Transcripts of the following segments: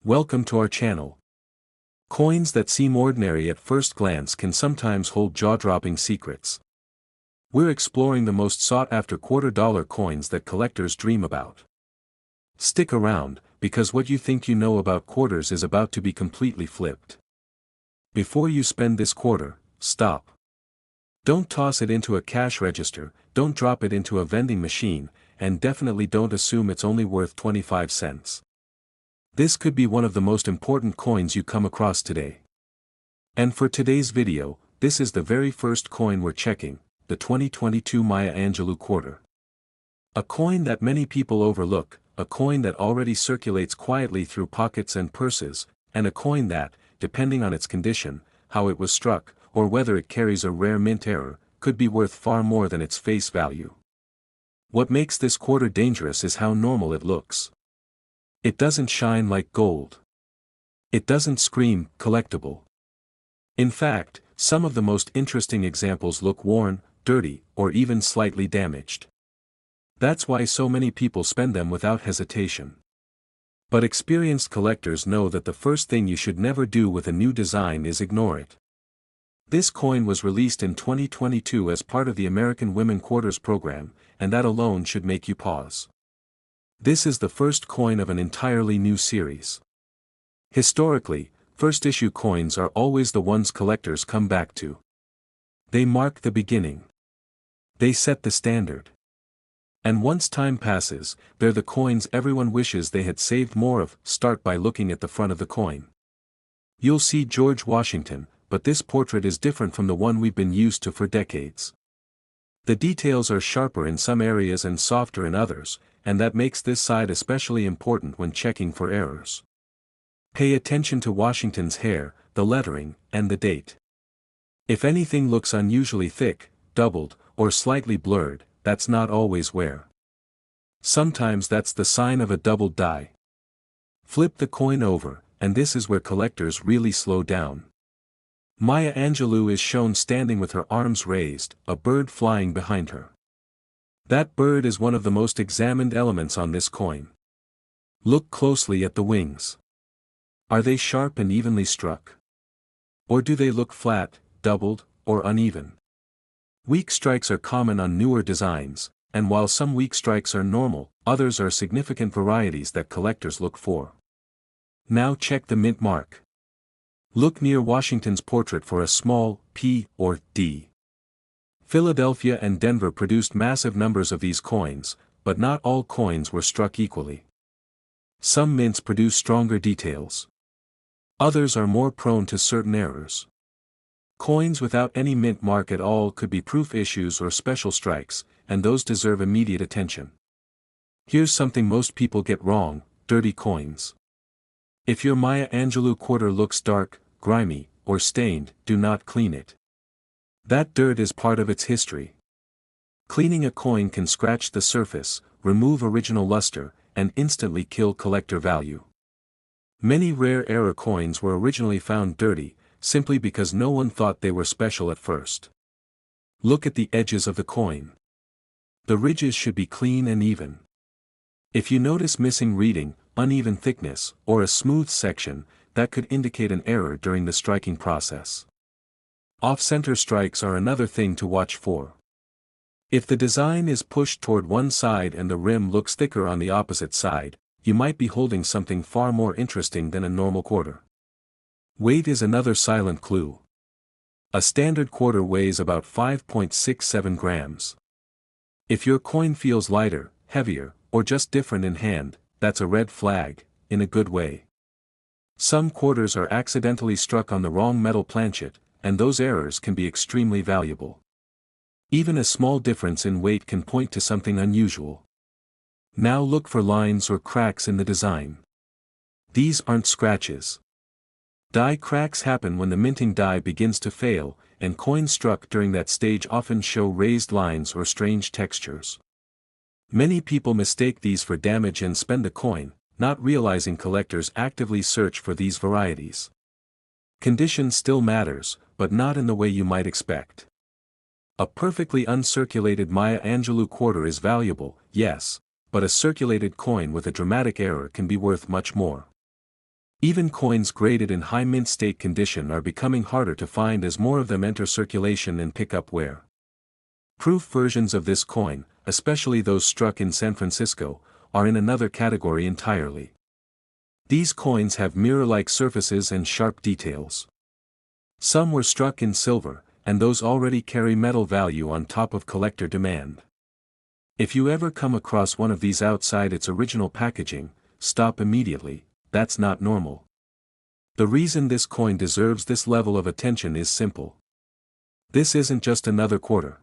Welcome to our channel. Coins that seem ordinary at first glance can sometimes hold jaw-dropping secrets. We're exploring the most sought-after quarter-dollar coins that collectors dream about. Stick around, because what you think you know about quarters is about to be completely flipped. Before you spend this quarter, stop. Don't toss it into a cash register, don't drop it into a vending machine, and definitely don't assume it's only worth 25 cents. This could be one of the most important coins you come across today. And for today's video, this is the very first coin we're checking, the 2022 Maya Angelou quarter. A coin that many people overlook, a coin that already circulates quietly through pockets and purses, and a coin that, depending on its condition, how it was struck, or whether it carries a rare mint error, could be worth far more than its face value. What makes this quarter dangerous is how normal it looks. It doesn't shine like gold. It doesn't scream, collectible. In fact, some of the most interesting examples look worn, dirty, or even slightly damaged. That's why so many people spend them without hesitation. But experienced collectors know that the first thing you should never do with a new design is ignore it. This coin was released in 2022 as part of the American Women Quarters program, and that alone should make you pause. This is the first coin of an entirely new series. Historically, first-issue coins are always the ones collectors come back to. They mark the beginning. They set the standard. And once time passes, they're the coins everyone wishes they had saved more of. Start by looking at the front of the coin. You'll see George Washington, but this portrait is different from the one we've been used to for decades. The details are sharper in some areas and softer in others, and that makes this side especially important when checking for errors. Pay attention to Washington's hair, the lettering, and the date. If anything looks unusually thick, doubled, or slightly blurred, that's not always wear. Sometimes that's the sign of a doubled die. Flip the coin over, and this is where collectors really slow down. Maya Angelou is shown standing with her arms raised, a bird flying behind her. That bird is one of the most examined elements on this coin. Look closely at the wings. Are they sharp and evenly struck? Or do they look flat, doubled, or uneven? Weak strikes are common on newer designs, and while some weak strikes are normal, others are significant varieties that collectors look for. Now check the mint mark. Look near Washington's portrait for a small P or D. Philadelphia and Denver produced massive numbers of these coins, but not all coins were struck equally. Some mints produce stronger details. Others are more prone to certain errors. Coins without any mint mark at all could be proof issues or special strikes, and those deserve immediate attention. Here's something most people get wrong: dirty coins. If your Maya Angelou quarter looks dark, grimy, or stained, do not clean it. That dirt is part of its history. Cleaning a coin can scratch the surface, remove original luster, and instantly kill collector value. Many rare error coins were originally found dirty, simply because no one thought they were special at first. Look at the edges of the coin. The ridges should be clean and even. If you notice missing reading, uneven thickness, or a smooth section, that could indicate an error during the striking process. Off-center strikes are another thing to watch for. If the design is pushed toward one side and the rim looks thicker on the opposite side, you might be holding something far more interesting than a normal quarter. Weight is another silent clue. A standard quarter weighs about 5.67 grams. If your coin feels lighter, heavier, or just different in hand, that's a red flag, in a good way. Some quarters are accidentally struck on the wrong metal planchet, and those errors can be extremely valuable. Even a small difference in weight can point to something unusual. Now look for lines or cracks in the design. These aren't scratches. Die cracks happen when the minting die begins to fail, and coins struck during that stage often show raised lines or strange textures. Many people mistake these for damage and spend the coin, not realizing collectors actively search for these varieties. Condition still matters, but not in the way you might expect. A perfectly uncirculated Maya Angelou quarter is valuable, yes, but a circulated coin with a dramatic error can be worth much more. Even coins graded in high mint state condition are becoming harder to find as more of them enter circulation and pick up wear. Proof versions of this coin, especially those struck in San Francisco, are in another category entirely. These coins have mirror-like surfaces and sharp details. Some were struck in silver, and those already carry metal value on top of collector demand. If you ever come across one of these outside its original packaging, stop immediately. That's not normal. The reason this coin deserves this level of attention is simple. This isn't just another quarter.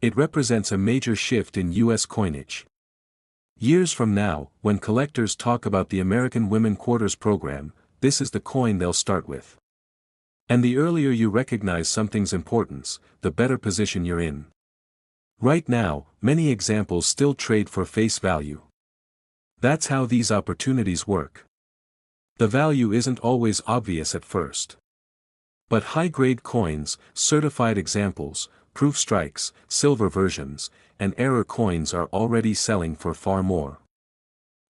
It represents a major shift in U.S. coinage. Years from now, when collectors talk about the American Women Quarters program, this is the coin they'll start with. And the earlier you recognize something's importance, the better position you're in. Right now, many examples still trade for face value. That's how these opportunities work. The value isn't always obvious at first. But high-grade coins, certified examples, proof strikes, silver versions, and error coins are already selling for far more.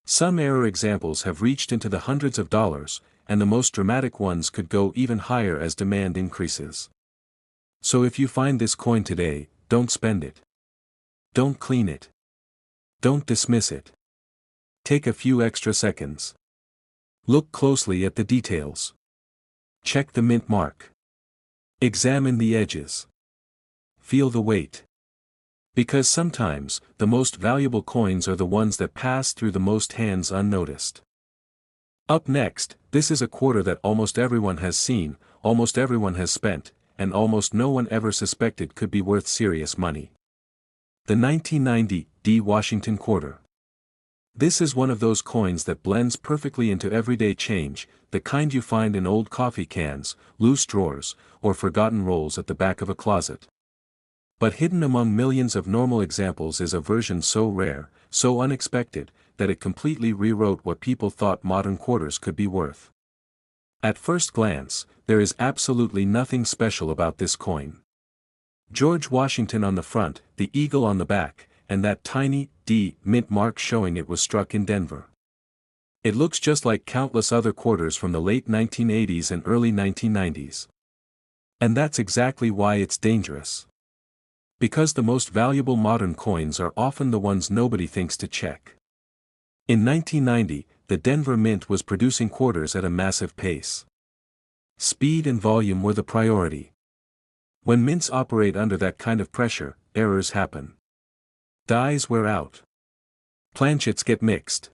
Some error examples have reached into the hundreds of dollars, and the most dramatic ones could go even higher as demand increases. So if you find this coin today, don't spend it. Don't clean it. Don't dismiss it. Take a few extra seconds. Look closely at the details. Check the mint mark. Examine the edges. Feel the weight. Because sometimes, the most valuable coins are the ones that pass through the most hands unnoticed. Up next, this is a quarter that almost everyone has seen, almost everyone has spent, and almost no one ever suspected could be worth serious money. The 1990 D. Washington quarter. This is one of those coins that blends perfectly into everyday change, the kind you find in old coffee cans, loose drawers, or forgotten rolls at the back of a closet. But hidden among millions of normal examples is a version so rare, so unexpected, that it completely rewrote what people thought modern quarters could be worth. At first glance, there is absolutely nothing special about this coin. George Washington on the front, the eagle on the back, and that tiny D mint mark showing it was struck in Denver. It looks just like countless other quarters from the late 1980s and early 1990s. And that's exactly why it's dangerous. Because the most valuable modern coins are often the ones nobody thinks to check. In 1990, the Denver Mint was producing quarters at a massive pace. Speed and volume were the priority. When mints operate under that kind of pressure, errors happen. Dies wear out. Planchets get mixed.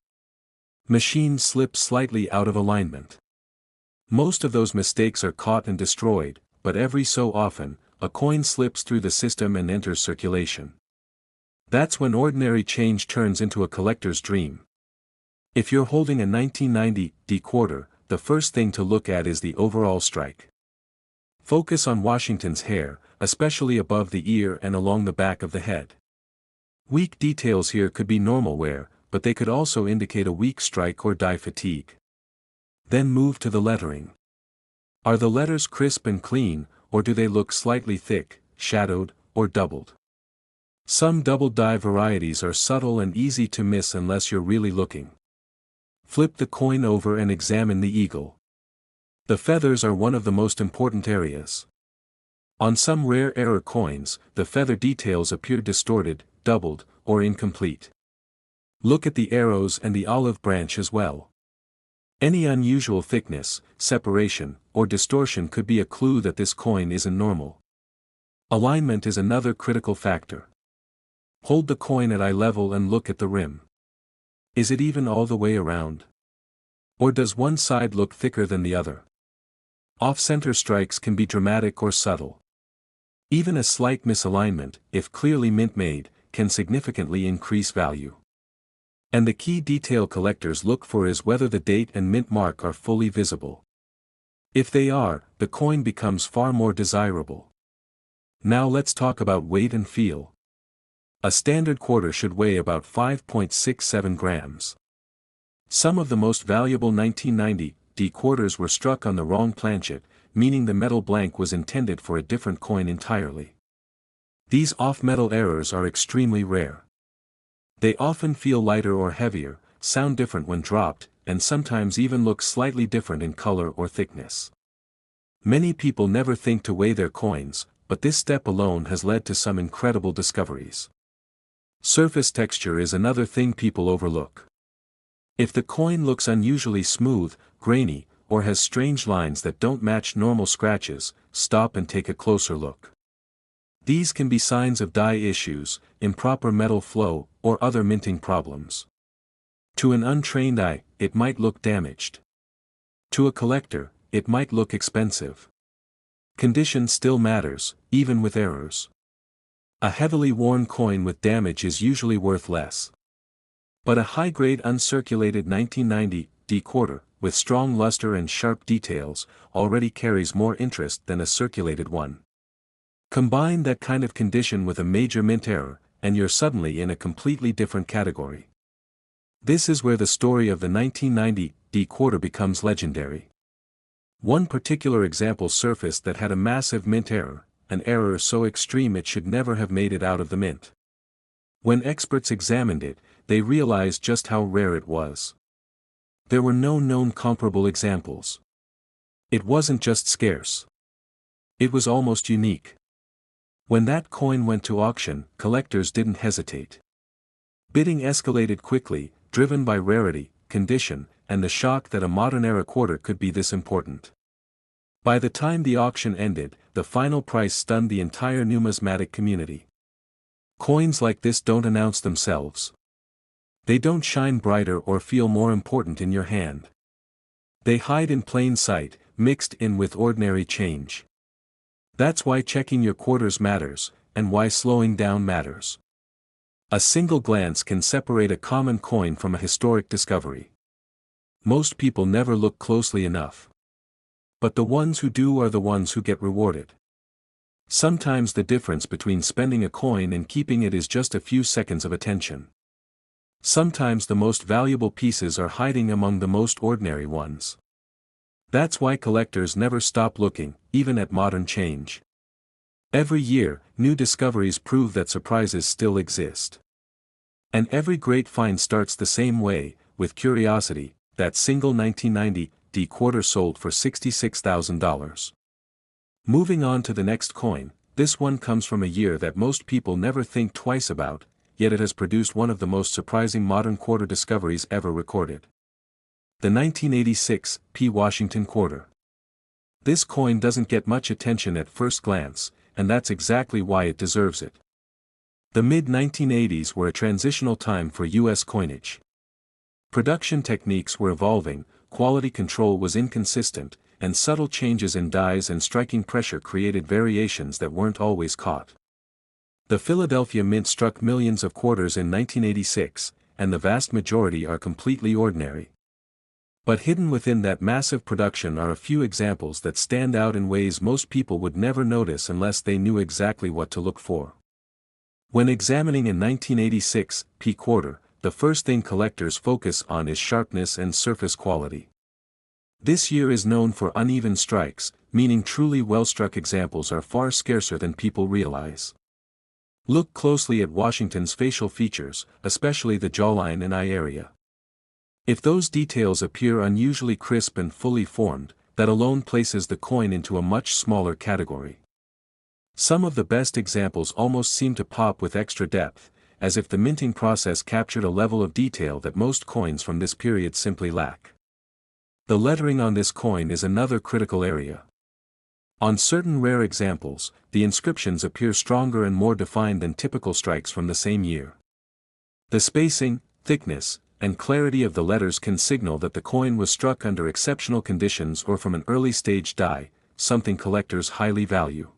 Machines slip slightly out of alignment. Most of those mistakes are caught and destroyed, but every so often, a coin slips through the system and enters circulation. That's when ordinary change turns into a collector's dream. If you're holding a 1990 D quarter, the first thing to look at is the overall strike. Focus on Washington's hair, especially above the ear and along the back of the head. Weak details here could be normal wear, but they could also indicate a weak strike or die fatigue. Then move to the lettering. Are the letters crisp and clean, or do they look slightly thick, shadowed, or doubled? Some double die varieties are subtle and easy to miss unless you're really looking. Flip the coin over and examine the eagle. The feathers are one of the most important areas. On some rare error coins, the feather details appear distorted, doubled, or incomplete. Look at the arrows and the olive branch as well. Any unusual thickness, separation, or distortion could be a clue that this coin isn't normal. Alignment is another critical factor. Hold the coin at eye level and look at the rim. Is it even all the way around? Or does one side look thicker than the other? Off-center strikes can be dramatic or subtle. Even a slight misalignment, if clearly mint-made, can significantly increase value. And the key detail collectors look for is whether the date and mint mark are fully visible. If they are, the coin becomes far more desirable. Now let's talk about weight and feel. A standard quarter should weigh about 5.67 grams. Some of the most valuable 1990 D quarters were struck on the wrong planchet, meaning the metal blank was intended for a different coin entirely. These off-metal errors are extremely rare. They often feel lighter or heavier, sound different when dropped, and sometimes even look slightly different in color or thickness. Many people never think to weigh their coins, but this step alone has led to some incredible discoveries. Surface texture is another thing people overlook. If the coin looks unusually smooth, grainy, or has strange lines that don't match normal scratches, stop and take a closer look. These can be signs of die issues, improper metal flow, or other minting problems. To an untrained eye, it might look damaged. To a collector, it might look expensive. Condition still matters, even with errors. A heavily worn coin with damage is usually worth less. But a high-grade uncirculated 1990 D quarter, with strong luster and sharp details, already carries more interest than a circulated one. Combine that kind of condition with a major mint error, and you're suddenly in a completely different category. This is where the story of the 1990 D quarter becomes legendary. One particular example surfaced that had a massive mint error, an error so extreme it should never have made it out of the mint. When experts examined it, they realized just how rare it was. There were no known comparable examples. It wasn't just scarce. It was almost unique. When that coin went to auction, collectors didn't hesitate. Bidding escalated quickly, driven by rarity, condition, and the shock that a modern-era quarter could be this important. By the time the auction ended, the final price stunned the entire numismatic community. Coins like this don't announce themselves. They don't shine brighter or feel more important in your hand. They hide in plain sight, mixed in with ordinary change. That's why checking your quarters matters, and why slowing down matters. A single glance can separate a common coin from a historic discovery. Most people never look closely enough. But the ones who do are the ones who get rewarded. Sometimes the difference between spending a coin and keeping it is just a few seconds of attention. Sometimes the most valuable pieces are hiding among the most ordinary ones. That's why collectors never stop looking, even at modern change. Every year, new discoveries prove that surprises still exist. And every great find starts the same way, with curiosity. That single 1990 D quarter sold for $66,000. Moving on to the next coin, this one comes from a year that most people never think twice about, yet it has produced one of the most surprising modern quarter discoveries ever recorded. The 1986 P. Washington quarter. This coin doesn't get much attention at first glance, and that's exactly why it deserves it. The mid-1980s were a transitional time for U.S. coinage. Production techniques were evolving, quality control was inconsistent, and subtle changes in dies and striking pressure created variations that weren't always caught. The Philadelphia Mint struck millions of quarters in 1986, and the vast majority are completely ordinary. But hidden within that massive production are a few examples that stand out in ways most people would never notice unless they knew exactly what to look for. When examining a 1986 P quarter, the first thing collectors focus on is sharpness and surface quality. This year is known for uneven strikes, meaning truly well-struck examples are far scarcer than people realize. Look closely at Washington's facial features, especially the jawline and eye area. If those details appear unusually crisp and fully formed, that alone places the coin into a much smaller category. Some of the best examples almost seem to pop with extra depth, as if the minting process captured a level of detail that most coins from this period simply lack. The lettering on this coin is another critical area. On certain rare examples, the inscriptions appear stronger and more defined than typical strikes from the same year. The spacing, thickness, and clarity of the letters can signal that the coin was struck under exceptional conditions or from an early-stage die, something collectors highly value.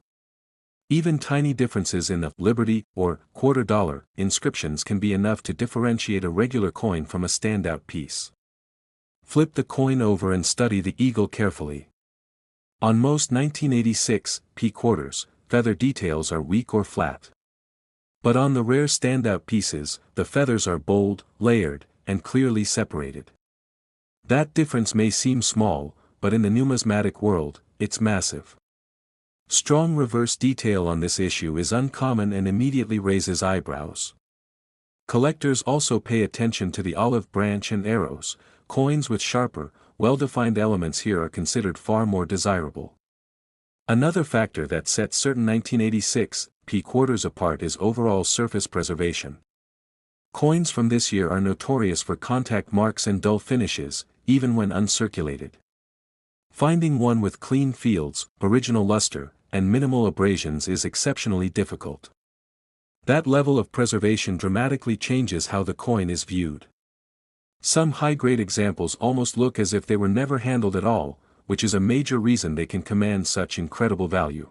Even tiny differences in the Liberty or quarter dollar inscriptions can be enough to differentiate a regular coin from a standout piece. Flip the coin over and study the eagle carefully. On most 1986 P quarters, feather details are weak or flat. But on the rare standout pieces, the feathers are bold, layered, and clearly separated. That difference may seem small, but in the numismatic world, it's massive. Strong reverse detail on this issue is uncommon and immediately raises eyebrows. Collectors also pay attention to the olive branch and arrows, coins with sharper, well-defined elements here are considered far more desirable. Another factor that sets certain 1986 P quarters apart is overall surface preservation. Coins from this year are notorious for contact marks and dull finishes, even when uncirculated. Finding one with clean fields, original luster, and minimal abrasions is exceptionally difficult. That level of preservation dramatically changes how the coin is viewed. Some high-grade examples almost look as if they were never handled at all, which is a major reason they can command such incredible value.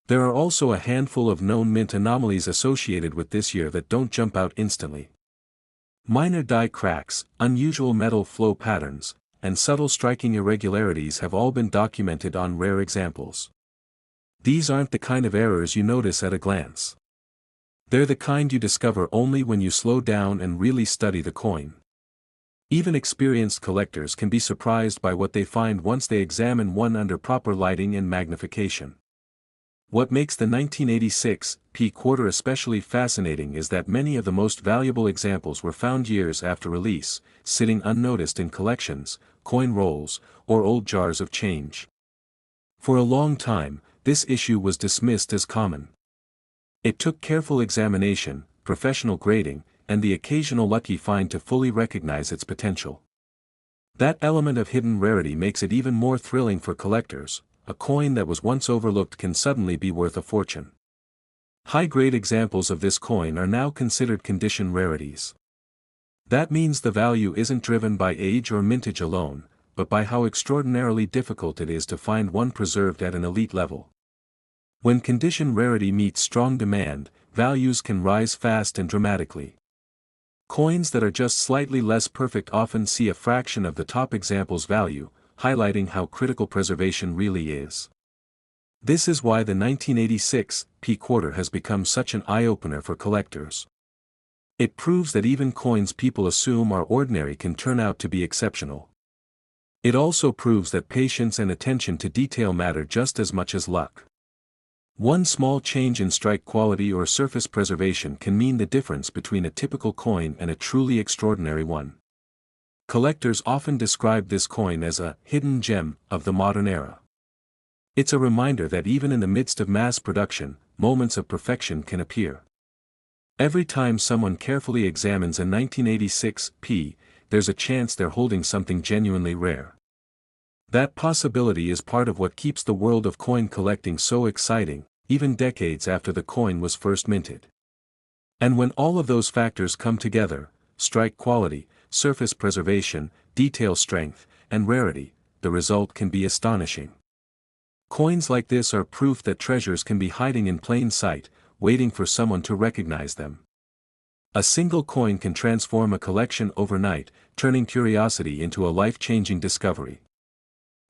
There are also a handful of known mint anomalies associated with this year that don't jump out instantly. Minor die cracks, unusual metal flow patterns, and subtle striking irregularities have all been documented on rare examples. These aren't the kind of errors you notice at a glance. They're the kind you discover only when you slow down and really study the coin. Even experienced collectors can be surprised by what they find once they examine one under proper lighting and magnification. What makes the 1986 P quarter especially fascinating is that many of the most valuable examples were found years after release, sitting unnoticed in collections, coin rolls, or old jars of change. For a long time, this issue was dismissed as common. It took careful examination, professional grading, and the occasional lucky find to fully recognize its potential. That element of hidden rarity makes it even more thrilling for collectors. A coin that was once overlooked can suddenly be worth a fortune. High-grade examples of this coin are now considered condition rarities. That means the value isn't driven by age or mintage alone, but by how extraordinarily difficult it is to find one preserved at an elite level. When condition rarity meets strong demand, values can rise fast and dramatically. Coins that are just slightly less perfect often see a fraction of the top example's value, highlighting how critical preservation really is. This is why the 1986 P quarter has become such an eye-opener for collectors. It proves that even coins people assume are ordinary can turn out to be exceptional. It also proves that patience and attention to detail matter just as much as luck. One small change in strike quality or surface preservation can mean the difference between a typical coin and a truly extraordinary one. Collectors often describe this coin as a hidden gem of the modern era. It's a reminder that even in the midst of mass production, moments of perfection can appear. Every time someone carefully examines a 1986 P, there's a chance they're holding something genuinely rare. That possibility is part of what keeps the world of coin collecting so exciting, even decades after the coin was first minted. And when all of those factors come together, strike quality, surface preservation, detail strength, and rarity, the result can be astonishing. Coins like this are proof that treasures can be hiding in plain sight, waiting for someone to recognize them. A single coin can transform a collection overnight, turning curiosity into a life-changing discovery.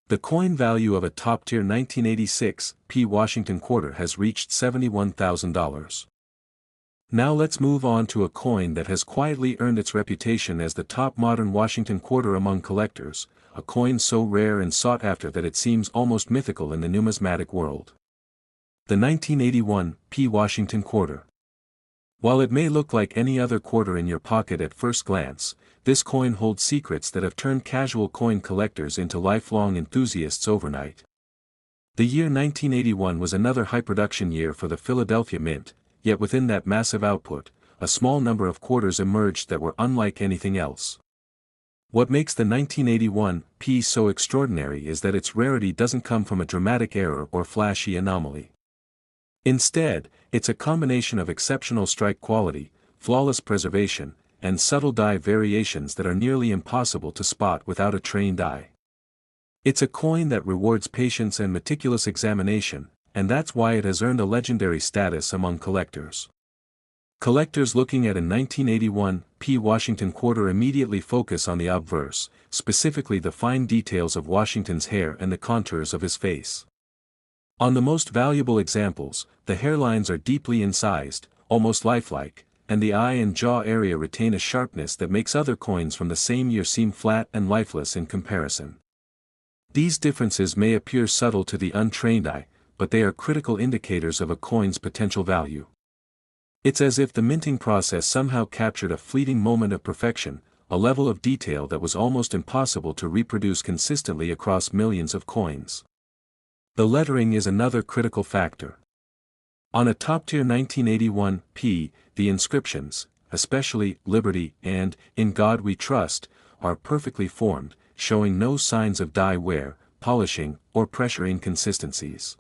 The coin value of a top-tier 1986 P Washington quarter has reached $71,000. Now let's move on to a coin that has quietly earned its reputation as the top modern Washington quarter among collectors, a coin so rare and sought after that it seems almost mythical in the numismatic world. The 1981 P Washington quarter. While it may look like any other quarter in your pocket at first glance, this coin holds secrets that have turned casual coin collectors into lifelong enthusiasts overnight. The year 1981 was another high-production year for the Philadelphia Mint, yet within that massive output, a small number of quarters emerged that were unlike anything else. What makes the 1981 P so extraordinary is that its rarity doesn't come from a dramatic error or flashy anomaly. Instead, it's a combination of exceptional strike quality, flawless preservation, and subtle die variations that are nearly impossible to spot without a trained eye. It's a coin that rewards patience and meticulous examination, and that's why it has earned a legendary status among collectors. Collectors looking at a 1981 P Washington quarter immediately focus on the obverse, specifically the fine details of Washington's hair and the contours of his face. On the most valuable examples, the hairlines are deeply incised, almost lifelike, and the eye and jaw area retain a sharpness that makes other coins from the same year seem flat and lifeless in comparison. These differences may appear subtle to the untrained eye, but they are critical indicators of a coin's potential value. It's as if the minting process somehow captured a fleeting moment of perfection, a level of detail that was almost impossible to reproduce consistently across millions of coins. The lettering is another critical factor. On a top-tier 1981 P, the inscriptions, especially Liberty and In God We Trust, are perfectly formed, showing no signs of dye wear, polishing, or pressure inconsistencies.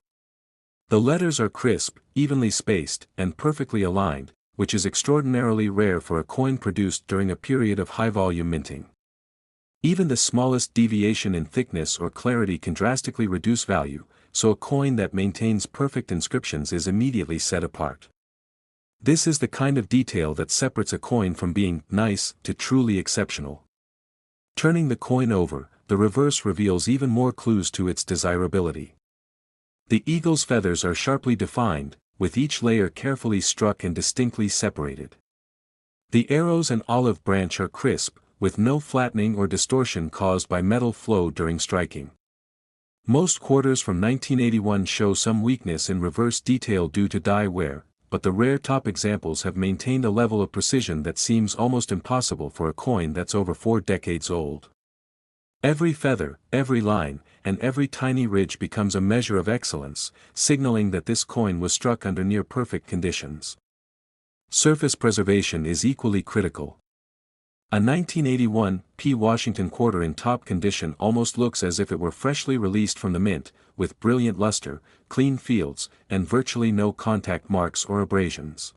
The letters are crisp, evenly spaced, and perfectly aligned, which is extraordinarily rare for a coin produced during a period of high-volume minting. Even the smallest deviation in thickness or clarity can drastically reduce value, so a coin that maintains perfect inscriptions is immediately set apart. This is the kind of detail that separates a coin from being nice to truly exceptional. Turning the coin over, the reverse reveals even more clues to its desirability. The eagle's feathers are sharply defined, with each layer carefully struck and distinctly separated. The arrows and olive branch are crisp, with no flattening or distortion caused by metal flow during striking. Most quarters from 1981 show some weakness in reverse detail due to dye wear, but the rare top examples have maintained a level of precision that seems almost impossible for a coin that's over 4 decades old. Every feather, every line, and every tiny ridge becomes a measure of excellence, signaling that this coin was struck under near-perfect conditions. Surface preservation is equally critical. A 1981 P. Washington quarter in top condition almost looks as if it were freshly released from the mint, with brilliant luster, clean fields, and virtually no contact marks or abrasions.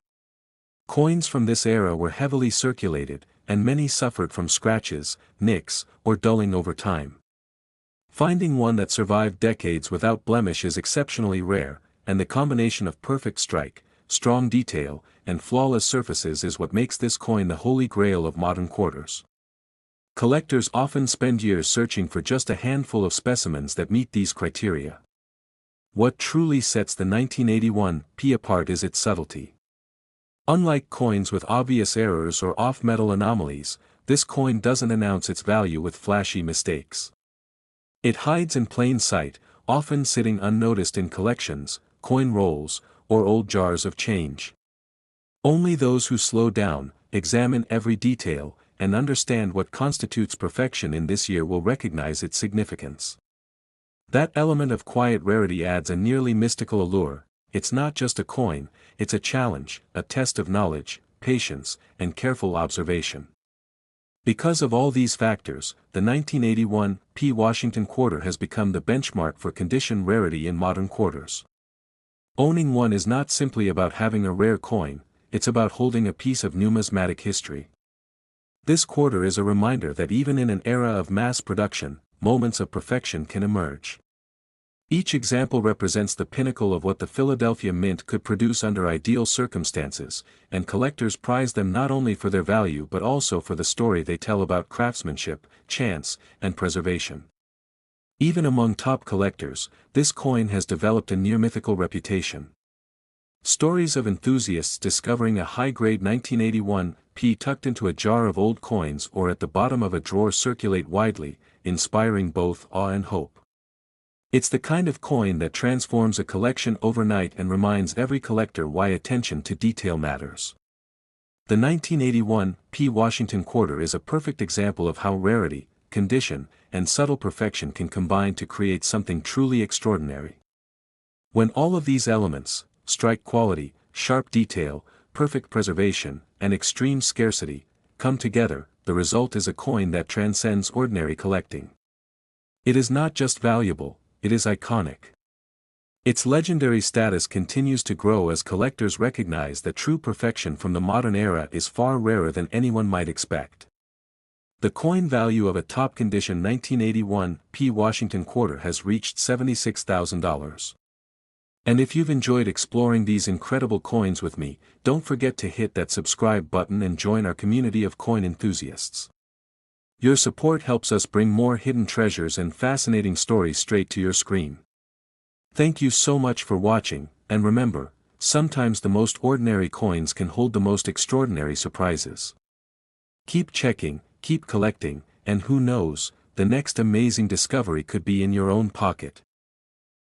Coins from this era were heavily circulated, and many suffered from scratches, nicks, or dulling over time. Finding one that survived decades without blemish is exceptionally rare, and the combination of perfect strike, strong detail, and flawless surfaces is what makes this coin the holy grail of modern quarters. Collectors often spend years searching for just a handful of specimens that meet these criteria. What truly sets the 1981 P apart is its subtlety. Unlike coins with obvious errors or off-metal anomalies, this coin doesn't announce its value with flashy mistakes. It hides in plain sight, often sitting unnoticed in collections, coin rolls, or old jars of change. Only those who slow down, examine every detail, and understand what constitutes perfection in this year will recognize its significance. That element of quiet rarity adds a nearly mystical allure. It's not just a coin, it's a challenge, a test of knowledge, patience, and careful observation. Because of all these factors, the 1981 P. Washington quarter has become the benchmark for condition rarity in modern quarters. Owning one is not simply about having a rare coin, it's about holding a piece of numismatic history. This quarter is a reminder that even in an era of mass production, moments of perfection can emerge. Each example represents the pinnacle of what the Philadelphia Mint could produce under ideal circumstances, and collectors prize them not only for their value but also for the story they tell about craftsmanship, chance, and preservation. Even among top collectors, this coin has developed a near-mythical reputation. Stories of enthusiasts discovering a high-grade 1981 P tucked into a jar of old coins or at the bottom of a drawer circulate widely, inspiring both awe and hope. It's the kind of coin that transforms a collection overnight and reminds every collector why attention to detail matters. The 1981 P. Washington quarter is a perfect example of how rarity, condition, and subtle perfection can combine to create something truly extraordinary. When all of these elements, strike quality, sharp detail, perfect preservation, and extreme scarcity, come together, the result is a coin that transcends ordinary collecting. It is not just valuable, it is iconic. Its legendary status continues to grow as collectors recognize that true perfection from the modern era is far rarer than anyone might expect. The coin value of a top-condition 1981 P. Washington quarter has reached $76,000. And if you've enjoyed exploring these incredible coins with me, don't forget to hit that subscribe button and join our community of coin enthusiasts. Your support helps us bring more hidden treasures and fascinating stories straight to your screen. Thank you so much for watching, and remember, sometimes the most ordinary coins can hold the most extraordinary surprises. Keep checking, keep collecting, and who knows, the next amazing discovery could be in your own pocket.